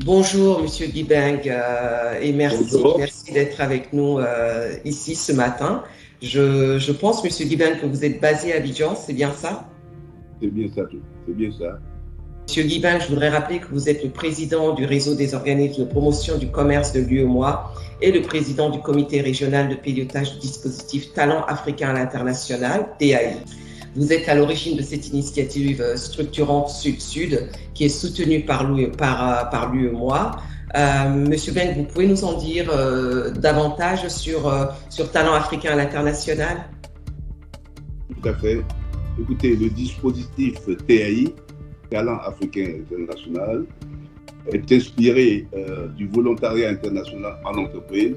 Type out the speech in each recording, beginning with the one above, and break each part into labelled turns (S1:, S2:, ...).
S1: Bonjour, Monsieur Guibeng, et
S2: Bonjour,
S1: merci d'être avec nous ici ce matin. Je pense, Monsieur Guibeng, que vous êtes basé à Abidjan, c'est bien ça?
S2: c'est bien ça, c'est bien ça.
S1: Monsieur Guibeng, je voudrais rappeler que vous êtes le président du réseau des organismes de promotion du commerce de l'UEMOA et le président du comité régional de pilotage du dispositif Talent africain à l'international, TAI. Vous êtes à l'origine de cette initiative structurante Sud-Sud qui est soutenue par l'UEMOA. Monsieur Beng, vous pouvez nous en dire davantage sur Talent africain à l'international?
S2: Tout à fait. Écoutez, le dispositif TAI, Talent africain international, est inspiré du volontariat international en entreprise,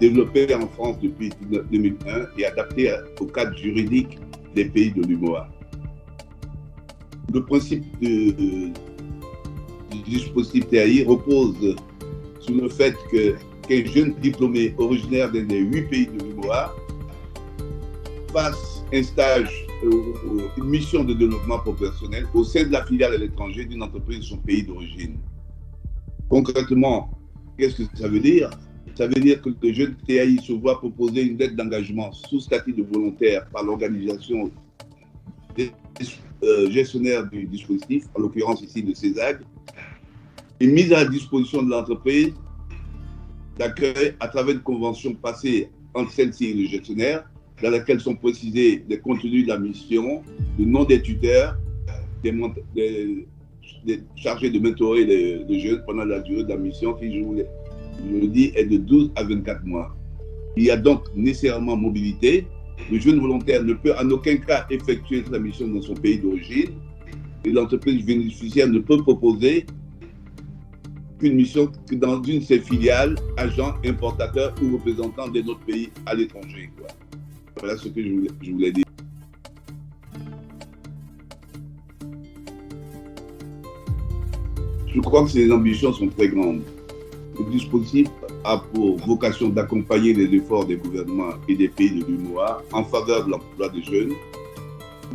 S2: développé en France depuis 2001 et adapté au cadre juridique des pays de l'UMOA. Le principe du dispositif TAI repose sur le fait qu'un jeune diplômé originaire d'un des 8 pays de l'UMOA fasse un stage, une mission de développement professionnel au sein de la filiale à l'étranger d'une entreprise de son pays d'origine. Concrètement, qu'est-ce que ça veut dire? Ça veut dire que le jeune TAI se voit proposer une lettre d'engagement sous statut de volontaire par l'organisation gestionnaire du dispositif, en l'occurrence ici de CESAG, et mise à la disposition de l'entreprise d'accueil à travers une convention passée entre celle-ci et le gestionnaire, dans laquelle sont précisés les contenus de la mission, le nom des tuteurs, des chargés de mentorer les jeunes pendant la durée de la mission qui, je le dis, est de 12 à 24 mois. Il y a donc nécessairement mobilité. Le jeune volontaire ne peut en aucun cas effectuer sa mission dans son pays d'origine et l'entreprise bénéficiaire ne peut proposer qu'une mission que dans une de ses filiales, agents, importateurs ou représentants d'un autre pays à l'étranger. Voilà ce que je voulais dire. Je crois que ces ambitions sont très grandes. Le dispositif a pour vocation d'accompagner les efforts des gouvernements et des pays de l'UMOA en faveur de l'emploi des jeunes,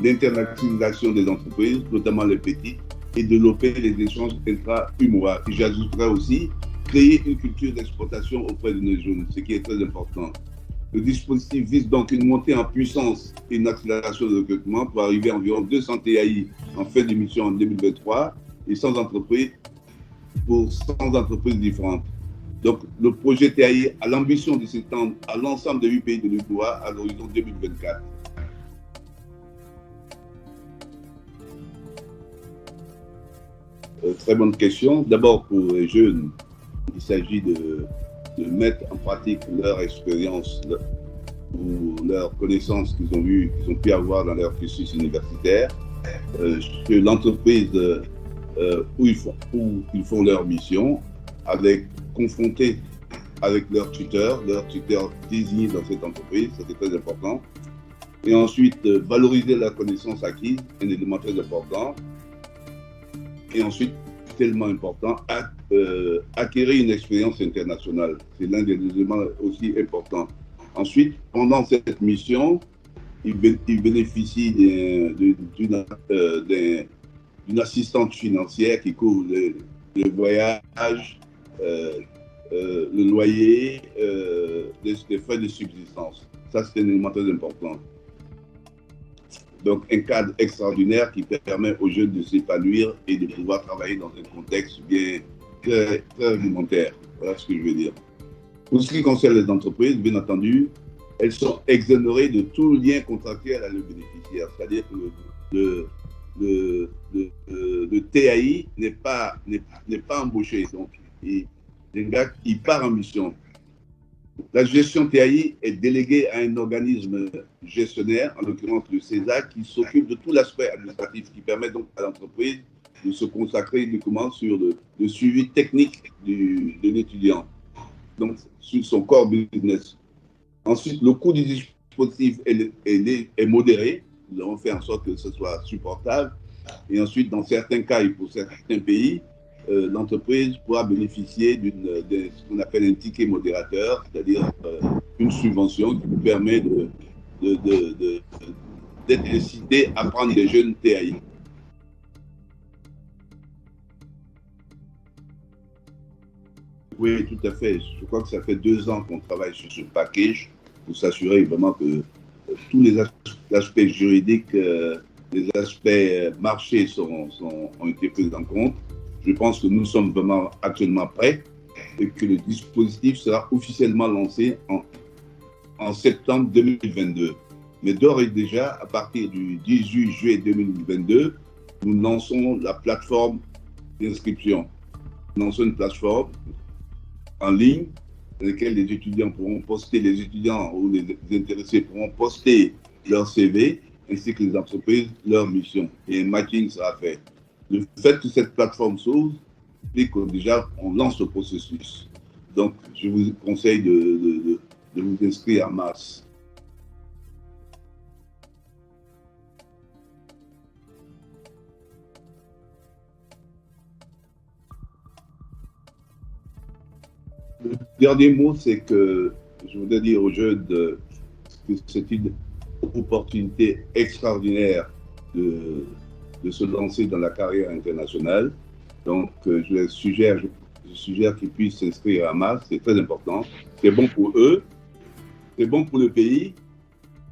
S2: l'internationalisation des entreprises, notamment les petites, et développer les échanges intra-UMOA. Et j'ajouterais aussi créer une culture d'exportation auprès de nos jeunes, ce qui est très important. Le dispositif vise donc une montée en puissance et une accélération de recrutement pour arriver à environ 200 TAI en fin d'émission en 2023 et 100 entreprises pour 100 entreprises différentes. Donc, le projet TAI a l'ambition de s'étendre à l'ensemble des 8 pays de l'UMOA à l'horizon 2024. Très bonne question. D'abord, pour les jeunes, il s'agit de mettre en pratique leur expérience ou leurs connaissances qu'ils ont pu avoir dans leur cursus universitaire, sur l'entreprise où ils font leur mission, confrontés avec leurs tuteurs désignés dans cette entreprise, ça c'est très important. Et ensuite, valoriser la connaissance acquise, un élément très important. Et ensuite, tellement important, acquérir une expérience internationale. C'est l'un des éléments aussi importants. Ensuite, pendant cette mission, ils bénéficient d'une assistante financière qui couvre le voyage, le loyer, les frais de subsistance. Ça, c'est un élément très important. Donc, un cadre extraordinaire qui permet aux jeunes de s'épanouir et de pouvoir travailler dans un contexte bien très, très rudimentaire. Voilà ce que je veux dire. Pour ce qui concerne les entreprises, bien entendu, elles sont exonérées de tout lien contractuel à le bénéficiaire. C'est-à-dire que le TAI n'est pas embauché. Donc, il part en mission. La gestion TAI est déléguée à un organisme gestionnaire, en l'occurrence le CESAC, qui s'occupe de tout l'aspect administratif, qui permet donc à l'entreprise de se consacrer uniquement sur le suivi technique de l'étudiant, donc sur son core business. Ensuite, le coût du dispositif est modéré. Nous avons fait en sorte que ce soit supportable. Et ensuite, dans certains cas et pour certains pays, l'entreprise pourra bénéficier de ce qu'on appelle un ticket modérateur, c'est-à-dire une subvention qui vous permet d'être incité à prendre des jeunes TAI. Oui, tout à fait. Je crois que ça fait 2 ans qu'on travaille sur ce package pour s'assurer vraiment que tous les aspects juridiques, les aspects marchés ont été pris en compte. Je pense que nous sommes vraiment actuellement prêts et que le dispositif sera officiellement lancé en septembre 2022. Mais d'ores et déjà, à partir du 18 juillet 2022, nous lançons la plateforme d'inscription. Nous lançons une plateforme en ligne dans laquelle les étudiants pourront poster, les étudiants ou les intéressés pourront poster leur CV ainsi que les entreprises leur mission. Et un matching sera fait. Le fait que cette plateforme s'ouvre fait que déjà on lance le processus. Donc, je vous conseille de vous inscrire en masse. Le dernier mot, c'est que je voudrais dire aux jeunes que c'est une opportunité extraordinaire de se lancer dans la carrière internationale. Donc, je suggère qu'ils puissent s'inscrire en masse, c'est très important. C'est bon pour eux, c'est bon pour le pays,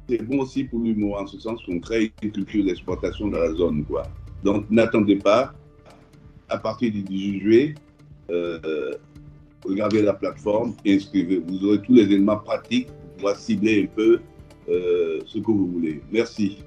S2: c'est bon aussi pour l'humour, en ce sens qu'on crée une culture d'exploitation dans la zone, quoi. Donc, n'attendez pas, à partir du 18 juillet, regardez la plateforme et inscrivez. Vous aurez tous les éléments pratiques pour pouvoir cibler un peu ce que vous voulez. Merci.